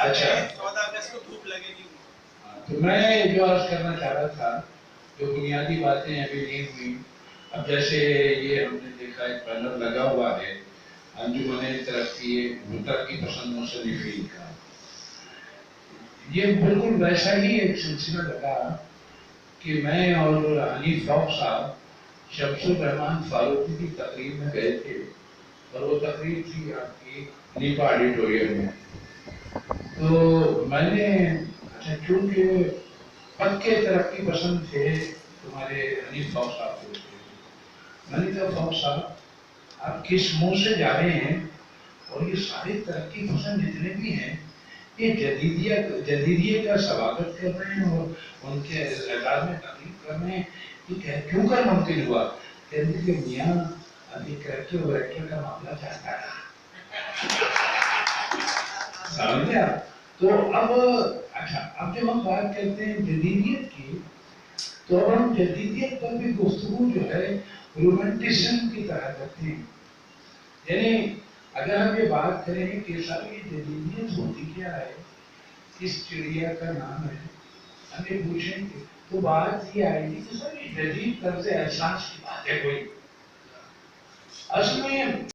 اچھا 14 اگست کو دھوپ لگے گی. تو میں جو عرض کرنا چاہ رہا تھا جو بنیادی باتیں ابھی نہیں ہوئی. اب جیسے یہ ہم نے دیکھا ایک بینر لگا ہوا ہے انجمن ترقی پسند مصنفین کا. یہ بالکل ویسا ہی ایک سلسلہ لگا کہ میں اور حنیف فوق صاحب شمس الرحمان فاروقی کی تقریب میں گئے تھے اور وہ تقریب تھی آپ کی نیپا آڈیٹوریم میں. تو میں نے اچھا چونکہ پکے ترقی پسند تھے تمہارے حنیف فوق صاحب کو. میں نے کہا فوق صاحب آپ کس منہ سے جا رہے ہیں اور یہ سارے ترقی پسند جتنے بھی ہیں یہ جدیدیت کا سواگت کر رہے ہیں اور ان کے اعزاز میں تقریب کر رہے ہیں. یہ کیوں کر ممکن ہوا؟ کہتے کہ میاں ابھی کریکٹر وریکٹر کا معاملہ چلتا ہے. سمجھا؟ تو اب اچھا اب جب ہم بات کرتے ہیں جدیدیت کی تو اب ہم جدیدیت پر بھی گفتگو جو ہے رومانٹسم کی طرح کرتے ہیں. یعنی اگر ہم یہ بات کریں کہ سب یہ جدیدیت ہوتی کیا ہے کس چڑیا کا نام ہے ہم یہ پوچھیں گے تو بات یہ آئے گی کہ سب یہ جدید طرز احساس کی بات ہے. کوئی اصل میں